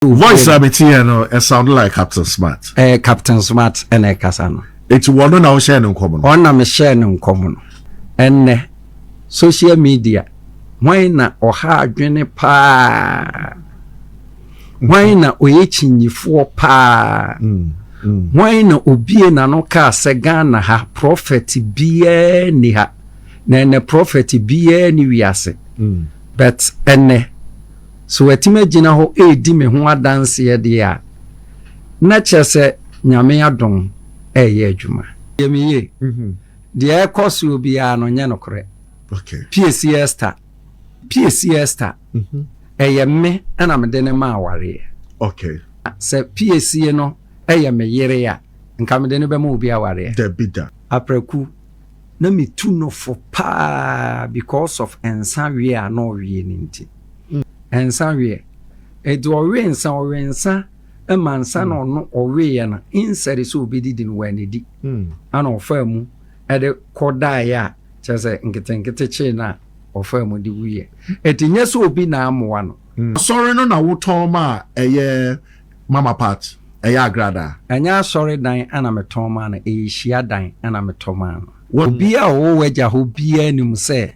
Voice abeti no it sounded like Captain Smart. Captain Smart ene kasa no. It's one na wo share no nkomo no. On na me share no nkomo no. Enne social media why na oha adwene pa. Why na oyechinyifo pa. Why na obie na no ka se Ghana ha prophet bie ni ha. Na ene prophet bie ni wiase. But enne so wetima gina ho edi me ho adanse ye de a na chese nyame adom eye adwuma yemiye de ekoso obi a no nye nokore okay PCS star eye me ana me de ne ma aware okay se PCS no eye me yere ya nka me de ne be ma obi aware de bida apraku na me tu no for pa because of ensa we are no we ninti ensa we edu owensa emansa no no owe ya na insere so obedidi no wanedi ana ofamu ede koda ya chese nkitinkiti chi na ofamu di wuye etinye so obi na amwa no sorry no na woton ma eye mama part eye agrada anya sorry dan ana meton ma na ehia dan ana meton ma no obi a wo waja ho bia nim se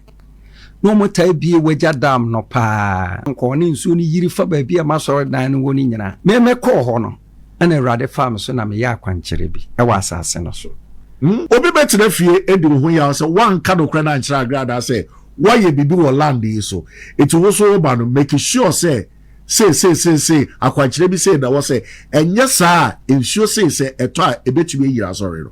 no motai bie waja dam no pa nko ne nsu ni yiri fa ba bia ma sorry dan no woni nyina me ko ho no ana rade farm so na me ya kwanchere bi e wa asase no so obi betina fie eduru ho ya so wan ka do kra na nchira agrada se why ye bibi wo land yi so it wo so ba no make sure say akwanchere bi say na wo say enye saa ensure say eto a ebetumi yira sorry no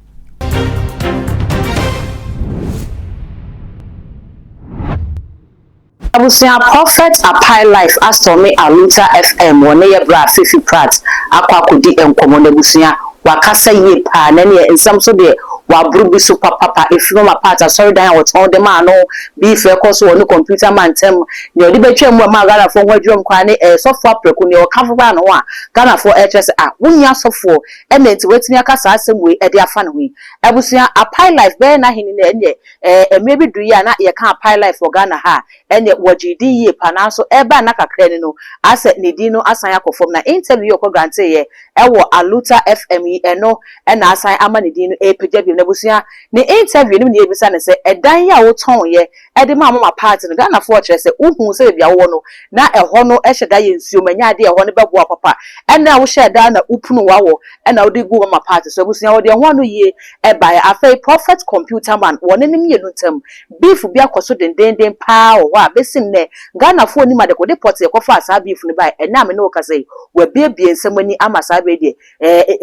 Abusia Prophet Apae Life Astomi Aluta FM wone ye bra Fifi Prat Apraku di enkomo na busia wakasa ye pa na ne ensam so de wa brubi so papa efino ma part sorry dan what on the man no be fair course won computer man tem ne odi betwa mu ma Ghana fo hwadwom kwa ne software Apraku ne o kafo ba no a Ghana fo HS wonya software e na nti wetini akasa asem we e de afa ne wi abusia Apae Life be na hini na enye emre bi du ya na ye kan Apae Life for Ghana ha enye wajidi ye pa na so e ba na kakra ne no ase ne di no asan akofom na interview ko grante ye e wo Aluta FM eno e na asan ama ne di no e pagya bi na busia ne interview ni e bisa ne se edan ya wo ton ye e de mama party no Ghana for kire se uhu se bia wo no na e ho no e hyeda ye nsuo manya de e ho ne beboa papa e na wo hyeda na upunu wawo e na wo de gu mama party so busia wo de ho no ye e ba Apae Prophet Computer Man woni nim ye no tam beef bia koso dendenden pa wo a besim ne Ghana for ni ma de ko de pot e ko fa asa beef ni ba e na me no ka say we bie nsɛmani ama saa be de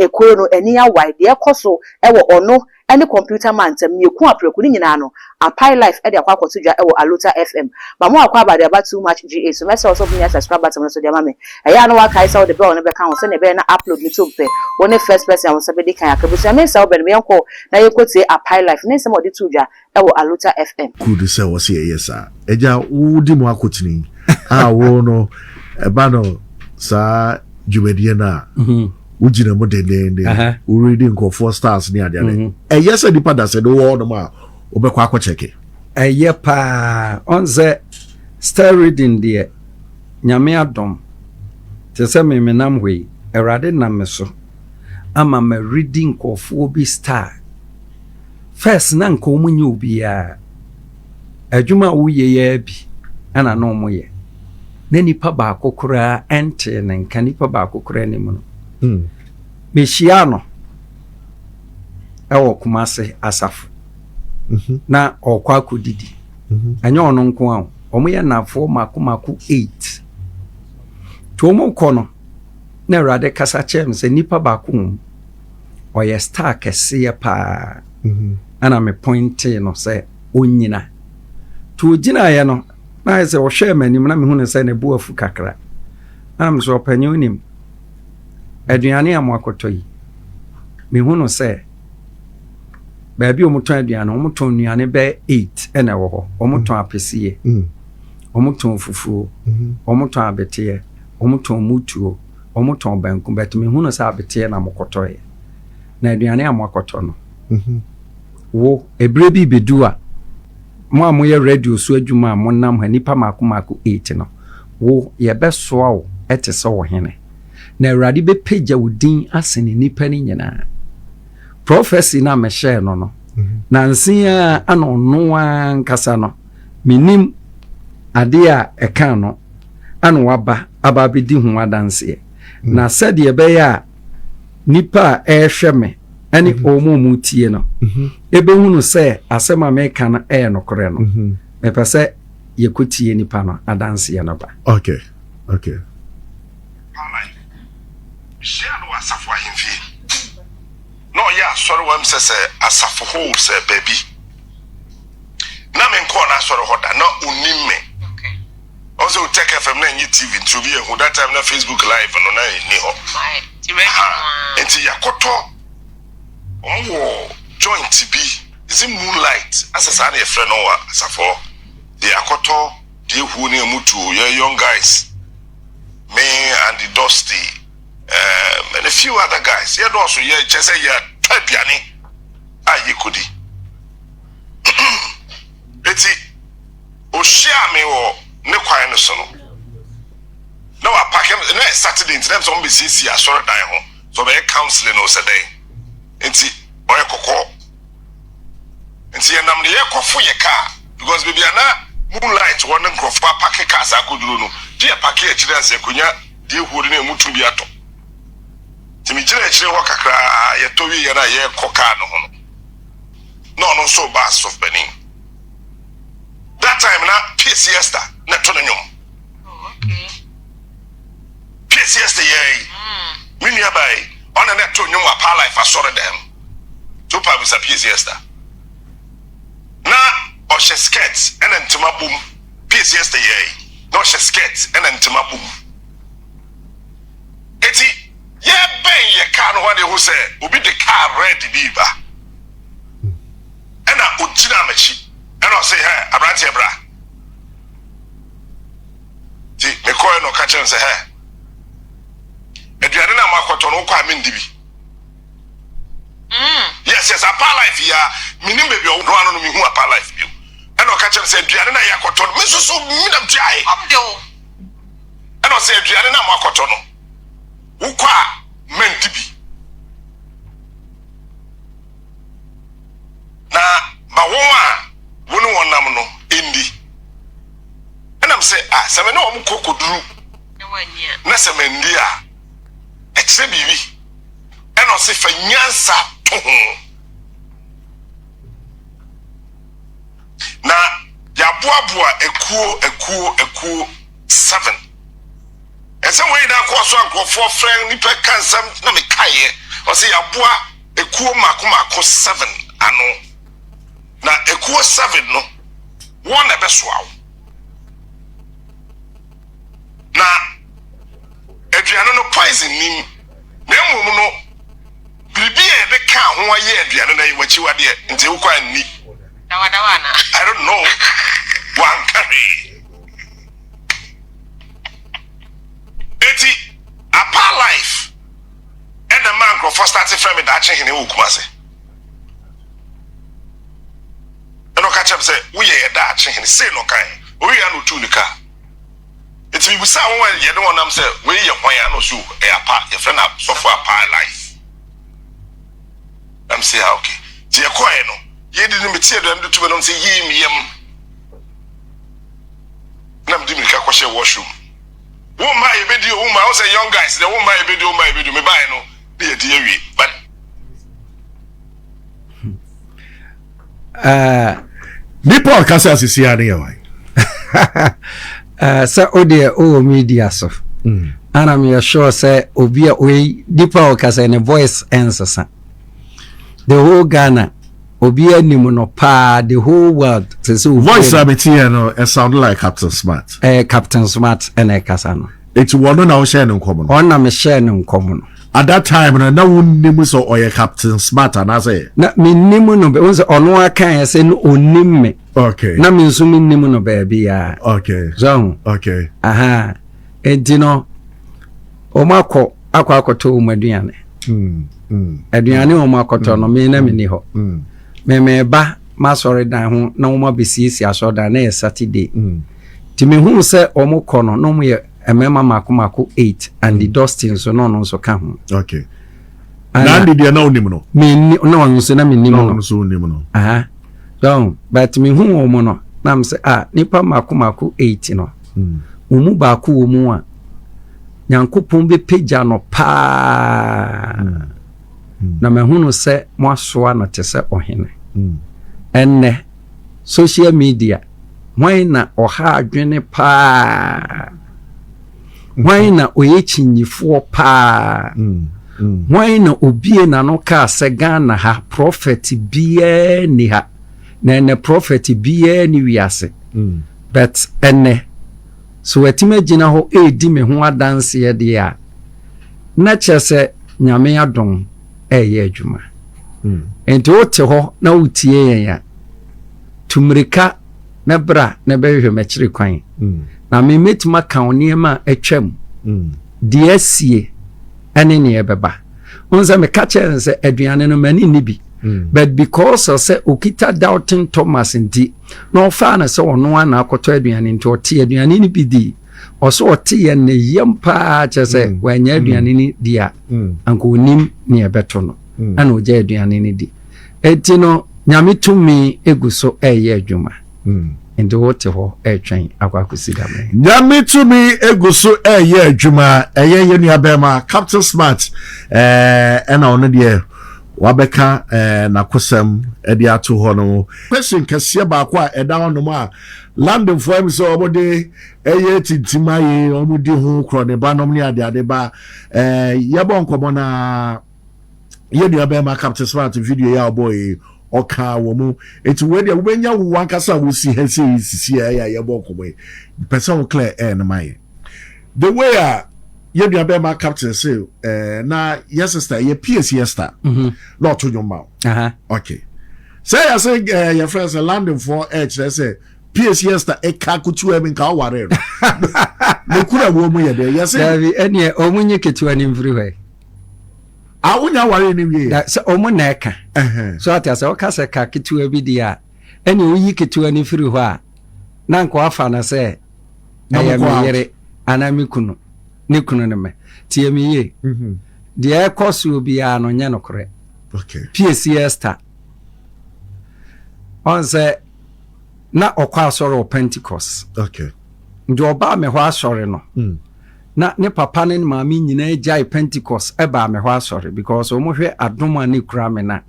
ekoro no ani awai de ekoso e wo ono any computer man tem yeku Apraku ni nyina no Apae Life e de akwa kotodwa e wo Aluta FM ba mo akwa ba de about too much GA so message also bring subscribe button so de ma me e ya no wa kai sa wo de be ono be kan wo se ne be na upload ni to pe woni first person wo se be de kan akabusu me sa wo be me yanko na yekotie Apae Life ne se mo de todwa e wo Aluta FM could say wo se yesa eja wo di mo akotini wo no e ba no sa jumedie na ujina mo dendende u reading ko 4 stars ni ade ade yes di pada se do wo no ma obekwa akọ cheke eye pa onze star reading de nyame adom te se me menam hwe erade na me so ama me reading ko fo bi star first na nko munye obi a adwuma wo ye bi ana no mo ye na nipa ba akokora ente na nka nipa ba akokora ni mu no meshiano ewo kumase asafu na okwa kudidi anya ono nko a omo ye nafo makomako 8 to mo kono na rade kasa chem se nipa ba ko oye star kese ya pa ana me pointi no se onyina to gina ye no na se o hwe manim na me hu ne se ne buafu kakra am so panyonim aduane amwakoto yi me hu no se baabi omuton aduane omuton nuane be 8 ena wo ho omuton apesiye omuton fufuo omuton abetiye omuton mutuo omuton banku bet me hu no se abetiye na mokoto ye na aduane amwakoto no wo ebre bi bedua mo amoye radio so adwuma monam ha nipa makomako 8 no wo ye besoa wo etese wo hene na awurade bɛpagya wo din ase ne nipa ni nyinaa prophecy na me share no na nsia ana ɔno ankasa no menim ade a ɛka no ana waba aba bɛdi ho adanseɛ na sɛdeɛ ɛbɛyɛ a nipa a ɛhwɛ me ɛne ɔmo tie no ɛbɛhunu sɛ asɛm a meka no ɛyɛ nokorɛ no mepɛ sɛ yɛkɔtie nipa no adanseɛ no ba. Okay. Share no asafo ahemfie. No ya asɔre wam sɛ asafo ho sɛ baby. Na me nkɔ na asɔre hɔ da na onim me. Okay. Also take FM na nyi TV to be who that time na Facebook live no na ni hɔ. Right. Enti yakoto. Omo joint bi. Is it moonlight? Asasa na e friend no wa asafo. The yakoto the who ni mutu young guys. Me and the Dusty. And a few other guys. Yeah, also, yeah, just say, yeah, Tapiani. You could. Betty, Oshame or Nequine Sono. No, I pack him next Saturday in terms of BCC. I saw it die home. So they're counseling us a day. And see, or a cocoa. And see, and I'm the echo for your car because we are not moonlight. One and crop pack a cars. I could do. Dear package, that's a cunya, dear who didn't move to be at all. Timijire chire ho kakra ye to wi ye na ye koka no ho no so bass of Benin that time na PCS na to no nyom okay PCS ye me nia bai ona na to nyom Apae life asore dem to pa bisa PCS na o she skirts and ntima boom PCS ye no she skirts and ntima boom eti yeah, ben ye car no one who say obi the car red biba. And I ujina mechi. And I say hey, abranti bra. Ti me koy no catch and say hey. Eduane na makoto no kwa me ndibi. Yes, Apae life ya minim baby o no anu no mi hu Apae life bi. And I catch and say eduane na yakoto me so mi nam tiae. And I say eduane na makoto no. Ukwa mentibi na mawoma wonu wonam no endi enam say se me na wo kokoduru na se me ndi a e kire bibi eno se fa nyansa to ho na ya boaboa ekuo 7 ese we na kwa so ankofo friend nipa kansam na me kaye o se yaboa ekuo mako 7 ano na ekuo 7 no won ebe so awo na aduane no poison nim na emum no bibi e be ka ho aye aduane na yiwachi wade nti wo kwa ni dawana I don't know one carry eti Apae life and the man go first started from that chain in Ukumase. And no catch up say we are that chain say no kind we are no two nika. It's we say one you don't want say we are why no so Apae your friend so for Apae life. I'm say okay. Ti e koy no ye didn't me tie do to me say ye me yam. Nam di me ka ko share washroom. Woman, you be the woman. I say young guys. The woman, you be the woman. You be me buy no. But nipa kasa sisi ani yawa. Sa ode o media so. And I'm sure say obi we nipa kasa in a voice answer. The whole Ghana obi animu no pa the whole world voice abeti no it sound like Captain Smart. Captain Smart and kasa no. It's one na o share no common. On na me share no common. At that time na wonnimu so oye Captain Smart and say. Na me nimu no be won ono aka say no onim me. Okay. Na me nso me nimu no baby ya. Okay. So. Okay. Aha. Edino o makọ akoto o maduane. Aduane o makoto no me na me ni ho. Me ba ma sorry dan ho na wo ma besiesie aso dan na Saturday. Ti me hu se o mo kọ no mo ye emema mako 8 and the dusting so no so ka ho okay na ndi dia na onim no me no so na me nim no so onim no aha so but me hu wo mo no na me say nipa mako 8 no umu ba ko wo mu a Nyankopon be pagya no pa na me hu no se mo asoa na te se ohene enne social media why na oha adwene pa why na oyechinyifo pa why na obie na no ka se Ghana ha prophet bie ni ha na ene prophet bie ni wiase but enne so wetima gina ho edi me ho adanse ye de a na chese nyame adom eye adwuma enti wote ho na wotie yen ya tumrika na bra na behwe mechire kwan na me metima kan niema atwam de asie ene ne ebeba onza me ka chere se aduane no mani ni bi but because of say okita doubting Thomas ndi no fa na se ono ana akoto aduane nti ote aduane ni bi di oso ote ye ne yempa chese wanya aduane ni dia anko onim ne ebeto no ana oje aduane ni di eti no nyame tumi eguso eye adwuma ndi wote ho etwen akwakusida me nyame tumi eguso eye adwuma eye ye nua bema Captain Smart ena ono de wabeka na kosam edi ato ho no question kase ba kwa eda hono ma land for him so obode eye tintimaye omudi ho kro ne ba nom ne ade ba ye bon komo na ye nua bema Captain Smart video ya boy oka wo mu eti we de wobenya wo wankasa wo si hese sisi ya ye bon komo person clear na mai the way ye nua bema Captain say na yes sister ye PS star not to your mouth okay say I say your friends landing for edge say PS star e ka kutu e nka ware no kura wo mu ye de yes say ene omunye ketu ani mfiri hwe awunya ware ni wie so omu na eka so ati o ka se ka ketu bi dia ene oyi ketu ani mfiri hwe a na nko afa na say aye me yere anami kunu ne kunu ne me tie me ye de e kosu obi a no nye no kore okay PCS star on say na okwa asoro Pentecost okay ndi oba me ho asore no na ne papa ne maami nyina jai Pentecost e ba me ho asore because o mo hwe adoma ne kura me na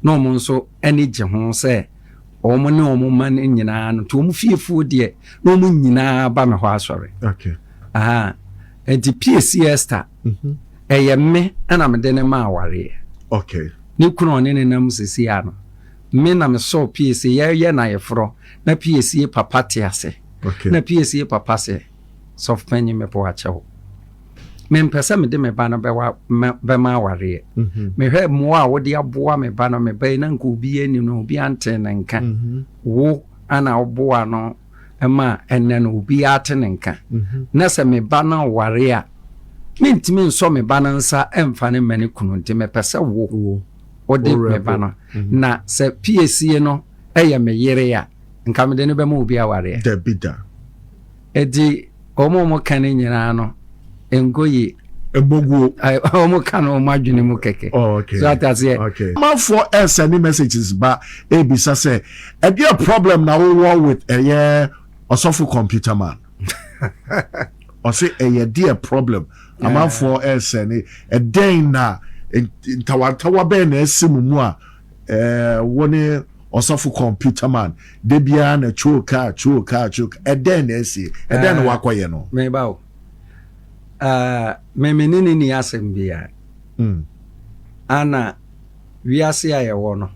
no mo nso eni je ho se o mo ne o mo man nyina no to mo fiefu de no mo nyina ba me ho asore okay aha enti PCS star eye me ana me de ne ma aware okay ni kunu ne ne nam sisi ano me na me so PCS ye na ye fro na PCS papa te ase okay na PCS papa se soft penny me po achewo me mpesa me de me ba no be ma aware me hwe mo a wo de aboa me ba no me ba na nko obi ani no obi ante na nka wo ana oboa no ema enne no obi ate ne nka na se me ba na aware a mentimi nso me ba na nsa emfa ne mani kunu nti me pese wo ode me ba no na se PCS no eye me yere ya nka me de ne be ma obi aware the bidda edi omo kan nyina no engoyi ebogu omo kan o madwene mu keke okay so atase okay man for send messages ba ebisa say e dey a problem na we war with osofu computer man or say e dey a problem man for send e den na tawa be na esimu mu a woni osofu computer man de bia na choka e den na esi e den na wakoye no me bawo memenini ni asem bia ana wiase aye wo no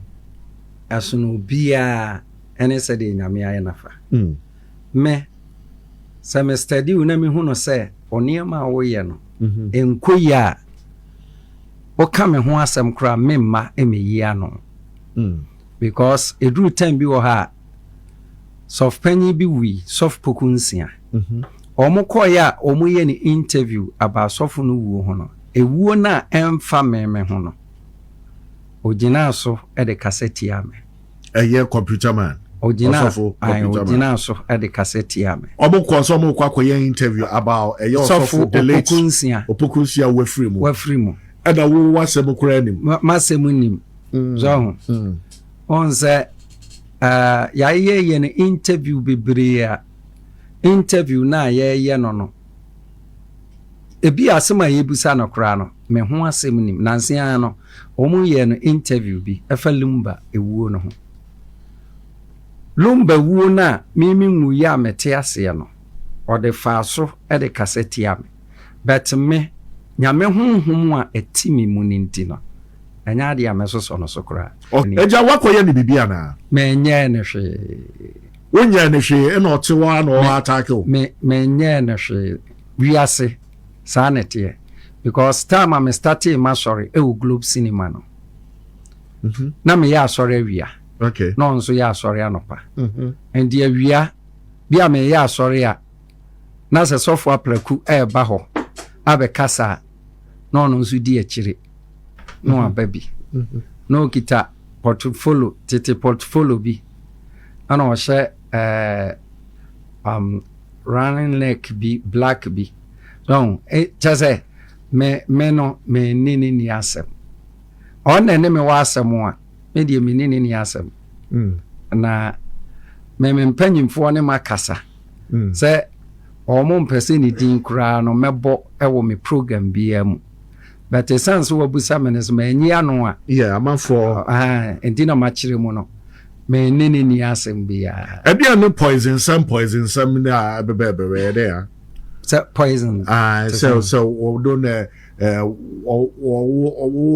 asono bia ene se de nyame aye nafa me semester di una me hu no se oniema wo ye no enkoya o ka me ho asem kra memma emeyi ano because edru time bi wo ha soft penny bi wi soft pokunsia omo koya omo ye ni interview about soft no wuo ho no ewuo na emfa meme ho no ogina so e de cassette ya me eye computer man Ojina so at the cassette yame. Omo kwa interview about a yourself the late Opokunsia Wefrimu. And I will was a mukrenim. Massemunim. So on the ya an interview bibria interview na ye no. Ebi asema yebusa no kra no me ho asem nim nansia no omu ye no interview bi efa lumba ewuo no ho lumba wuo na mimi nwu ya mete ase no ode fa so e de cassette ya me but me nyame honhom a etimi mu ninti no anya de amesoso no so kra eja wakoye ni bibia na me nye ne hwe wonya ne hwe e no tewa no attack me nye ne hwe wiase sanity because time I'm starting my sorry globe cinema no na me ya sorry wia okay no nso ya sorry anopa and the wia bia me ya sorry a na se sofo apraku ba ho abekasa no nso di akire no ababi no kita portfolio bi ana o she running neck bi black bi donc just me nini ni asem on ne me wa asem a me de me nini ni asem na me mpanyimfo ne makasa se omo mpese ni din kura no mebo ewo me program bia mu but essence wo busa me ne so me nyi ano a yeah amafo entina ma kire mu no me nini ni asem bia ebia no poison some na bebebe there poison so we don't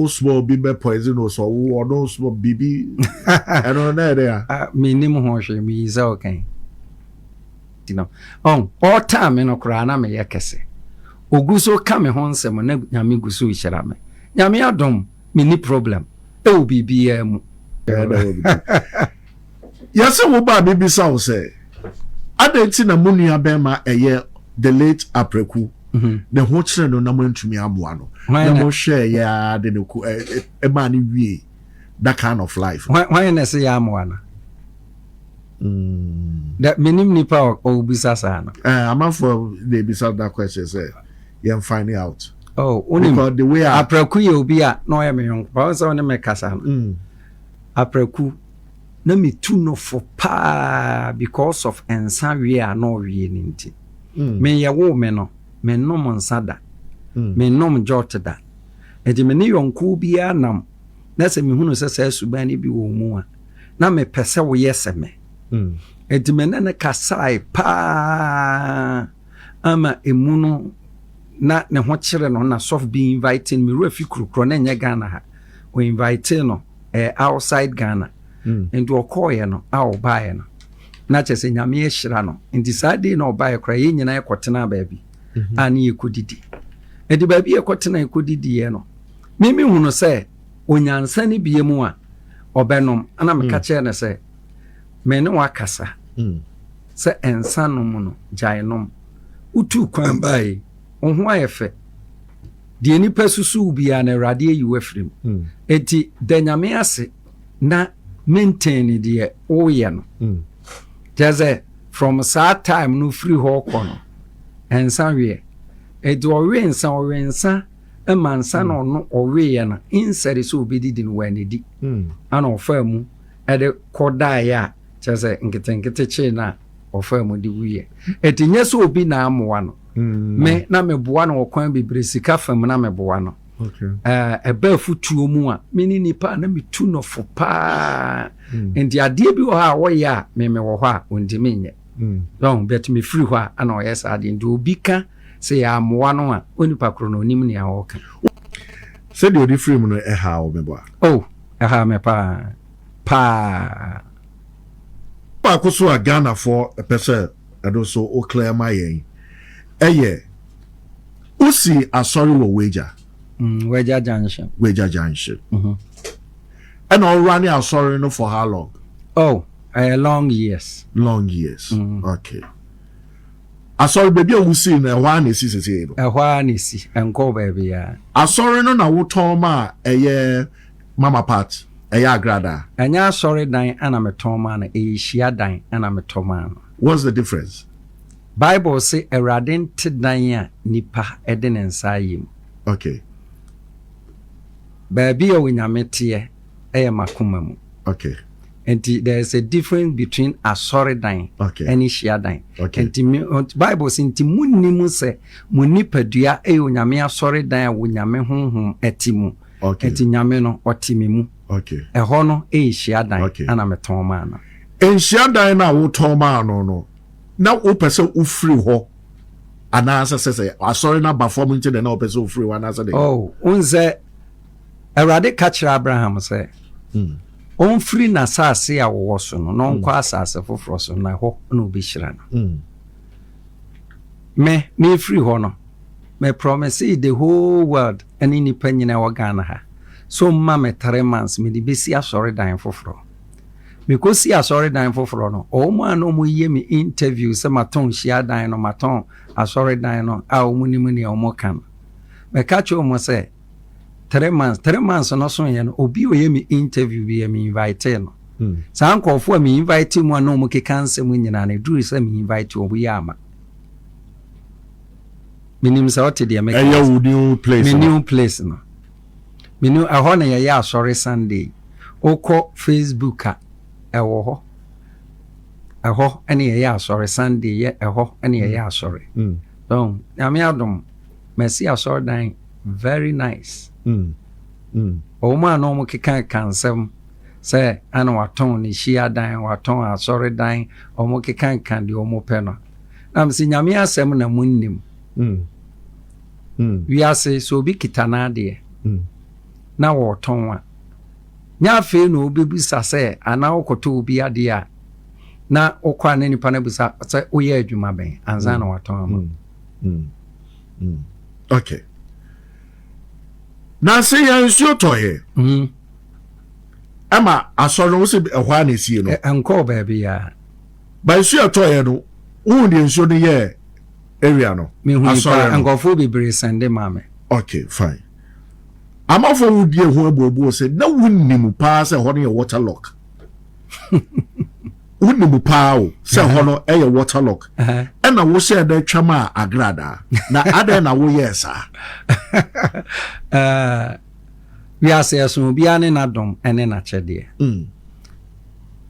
small bibe poison or so we don't small bibi I don't know there minimum hoshe mi is okay you know all time no kra na me yakese oguso ka me ho nsem na nyame guso ihira me nyame adom mini problem e wo bibia mu yase wo ba bibi saw say adenti na munua bema eye the late Apraku the whole children no namantumi amoa no na mo share ya de no e ma ni wie that kind of life why na say ya amoa na that minim nipa o bisasa no I'm for they beside that question say you find out because the way Apraku ye obi a no ya me yon pa so ne me kasa no Apraku na me tu no for pa because of ensa wie a no wie ninti me ye wo me no me nom nsada me nom jotda edi me ne yonku bia nam na se me hunu se suban ni bi wo mu a na me pese wo yeseme edi me ne kasai pa ama emuno na ne ho kire no na soft be inviting me refi krukro na nya Ghana ha we invite no outside Ghana and do okoye no a obaye no na chese nyame ehira no nti sade na obaye kra ye nyina ekotena baabi ani ekodidi edi baabi ekotena ekodidi ye no mimi hunu se onyansa ni biemu a obenom ana me ka che ne se me ne wakasa se ensa no mu no jainom utu kwan bae ohun ayefe de nipa susu bia na rade yi wafrim eti danyame ase na maintain de oye no jaze from that time no free ho kono ensa wie edi owensa emansa no no owe na insere so obedidi no wanedi ana ofamu ede koda ya jaze nkitinkiti chi na ofamu di wiye eti nyeso obi na amoa no me na meboa no okwan bebre sika fam na meboa no eba futuo mu a mini nipa na metu no fo pa ndi ade bi wo ha wo ya me wo ho a ondimi nye don bet me free ho a na oyesa ade ndi obi ka se ya amoa no a onipa kro no onim ne a wo ka se de odi free mu no ha wo meboa ha me pa koso a Ghana for a person and so o clear my yen usi asori wo Weja Junction and all running asori no for how long long years okay asori baby o usi na hwa na esi sese no hwa na esi enko baby ya asori no na wo ton ma mama part Eya agrada. Anya sorry dan ana meton ma no e hia dan ana meton ma no. What's the difference? Bible say Awurade nte dan a nipa ede ne nsa yim. Okay. Baabi a wonyame te makoma mu. Okay. And there is a difference between a sorry dying and share dying. Okay. And Bible says inti munnimu se munipadua onyame sorry dying wonyame honhom etimu. Okay. Enti nyame no otimimu. Okay. Eho no share dying ana meton ma no. En share dying na wo ton ma no. Na wo pese wo free ho. Anasa say sorry na perform nti na wo pese wo free one answer dey. Oh, unze Awurade ka kira Abraham say. On free na sase a wo so no no nkwa asase foforo so na ho na obehira no me free ho no me promise the whole world any nipa nyina wo Ghana ha so ma me 3 months me di besi asori dan foforo me ko si asori dan foforo no o mu an o mu ye me interview se maton hia dan no maton asori dan no a o mu ni mu ne o mo kan me ka cho mo se 3 months no so ye no obi o ye me interview bi me invite no san kofo me invite mu an o mu ke cancel mu nyina na duru se me invite o bu ya ama minim sa ote de make new place. New place no me new aho na ye asori Sunday okọ Facebook a ewo ho aho ene ye asori Sunday ye eho ene ye asori so na me adom merci asori dan very nice o ma no mo keka kansem say ana waton ni hia dan waton asori dan o mo keka kan de o mo pe no na me si nyame asem na munnim we are say so bi kitana de na waton wa nya fe no obebusa say ana okoto obi ade a na okwa na nipa na busa say oye adwuma ben anza na waton ama Okay. Na say yan nsuo toye ama asoro wo se ehwa na sie no enko ba bia ba nsuo toye no wo de nsuo no ye area no me hu pa enkofo bebre sende mame. Okay, fine. Amafo wo die ho abuabu se na wunnim pa se ho no ye waterlock. Wunnim pa o se ho no ye waterlock. Na wo se da twama agrada na ade na wo yesa. We are say so bia ne na dom ene na chede.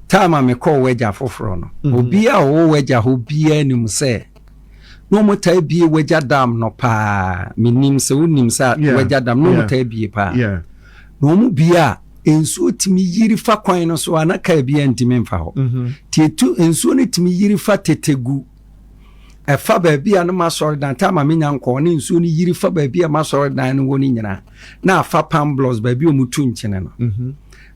Tama me call weja foforo no. Obi a wo weja ho bia nim se no mo tai bie weja dam no pa minim se unim sa weja dam no mo tai bie pa. No mo bia ensuo timi yiri fa kwan no so anaka bia ntimi mfa ho. Tietu ensuo ne timi yiri fa tetegu. Efa baabi a no masori dan tama me nyanko ne ensuo ne yiri fa baabi a masori dan no woni nyina na afa pamblos baabi o mutu nkyene no.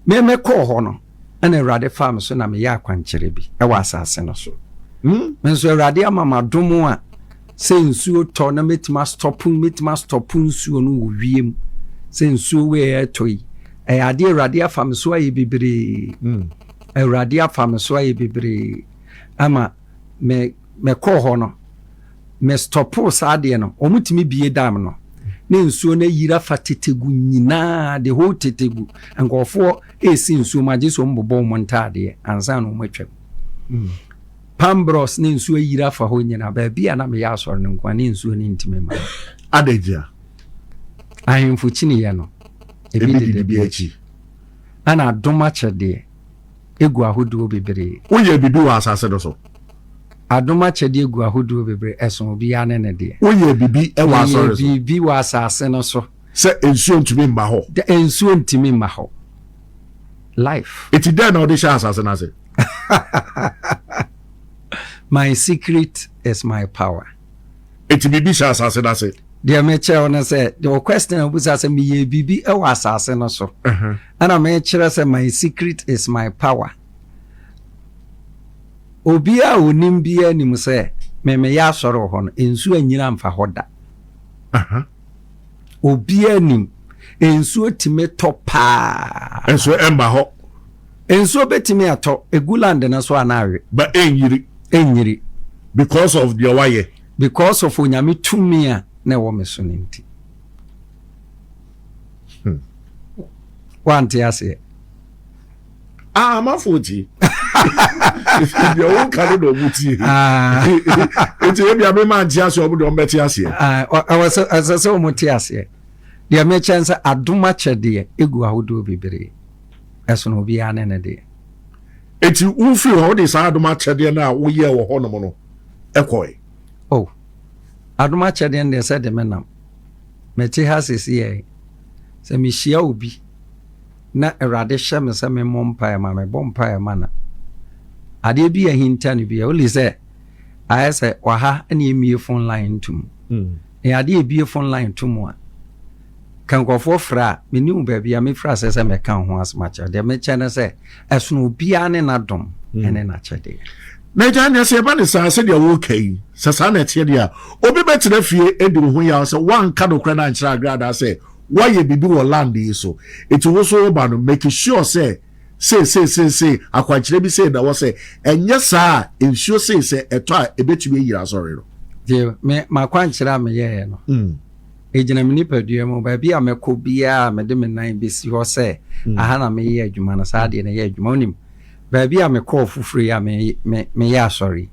Me call ho no ana Awurade farm so na me ya akwankyere bi e wa asase no so. Me so Awurade amama domo a se nsuo to na metima stop nsuo no wo wiem se nsuo we etoi e ade Awurade afam so aye bebre Awurade afam so aye bebre ama me call ho no me stop sa de no omutimi bie dam no ne nsuo na yira fa tetegu nyina de ho tetegu nkofo esi nsuo maje so mbobo montade ansa no matwam Pambros ne nsuo yira fa ho nyina ba bia na me ya asori ne nkwa ne nsuo ne ntime ma Adegia ahemfo chini ye no ebi de bi achi ana adoma chede egu ahodo bebre wo ye bidu wa asase do so adoma chede egu ahodo bebre eson obi ya ne de wo ye bibi e wa asore so bibi wa asase no so se ensuo ntumi mba ho de ensuo ntimi mba ho life it dey na odi sha asase na se my secret is my power. It bibi sha asase na se Dear me chair say the question was as me ye bibi e wa asase no so. Ana me chair say my secret is my power. Obi a onim bia nim say me ya soro ho no ensu anyina mfa hoda. Obi anim ensu time topa. Ensu emba ho. Ensu betimi ato eguland na so anawe. Ba enyiri because of the waye. Because of onyame tumi a na wo meso nti. Wante ase. Ah, my 40. If you won't carry the booty. It's a man just over the Metias. I was as so Motias. The Americans are do much a dear, Igua who do be very. As no be an end. It's you who feel how this are much a dear now, we hear or honomono. Equi. Oh, I do much at the end, they said the men. Meti has his ear. Say, Michia will be. Na erade hye me se me mompa ma me bompa ma ade bi a hintane bi only say I say wa ha na emie phone line tum ade bi phone line tum a kan kofo fra me ni ba bia me fra se me kan ho asmacha de me chene se esono bia ne na dom ene na chede na janya se ba ne sa se de wo kai sa na tie de a obi betina fie eduru ho ya se wan ka do kra na nchira agrada se why you be land so it was all about making sure say akwankyere bi say that was say and yes sir ensure say eto a ebetumi yira sorry no je me makwankyere me ye no ejina me nipadua mu ba bia me ko bia me de me nan besi ho say aha na me ye adwuma na sa de na ye adwuma onim ba bia me ko fufure ya me ye sorry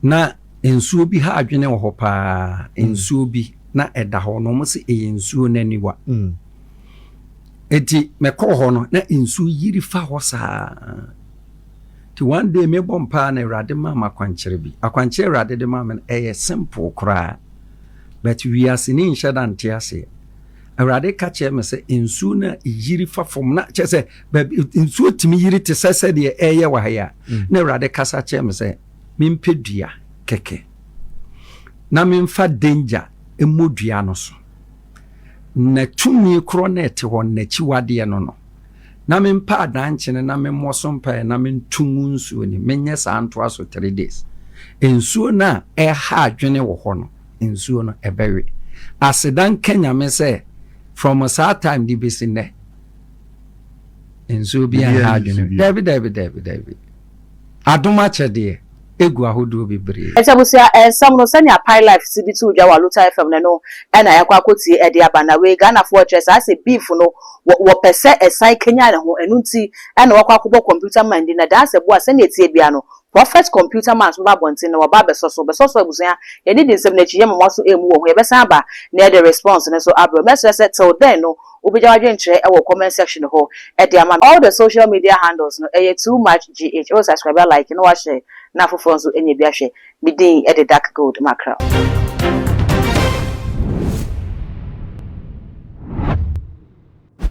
na ensuo bi ha adwene wo ho pa ensuo bi na eda ho no mo se ensuo naniwa eti me ko ho no na ensuo yiri fa ho saa ti one day me bompa na Awurade ma makwankyere bi akwankyere Awurade de ma me simple kra but we are sinin shadante ase Awurade ka che me se ensuo na yiri fa fom na che se ensuo timi yiri te sese de eye wa ya na Awurade kasa che me se mimpedua keke na memfa danger emodua no so na tumi kro na ete ho na chiwade no na mempa adankyene na memmoso mpa na mentumu nsuo ni menye santo aso 3 days ensuo na ha adwene wo ho no ensuo no ebewe asedan Kenya me say from a time di besine ensuo bi ha adwene David adoma chede egu ahodo bebre esabusia some no send Apae life cd2 udwa waluta fm no na yakwa akoti e de abana we Ghana for chess as beef no wo pese esai Kenya na ho enunti na wakwa akobọ computer man di na da asebo asem etie bia no prophet computer man so ba bontin na ba besoso abusia ye di nsem na chiye mo so emu wo ho ye besa ba na the response na so abro message set till then no obija wadwe nkyere e wo comment section ho e de ama all the social media handles no e too much gh o subscribe like no wa share na fofo nso enye bi ahwe midin e de dark gold mackerel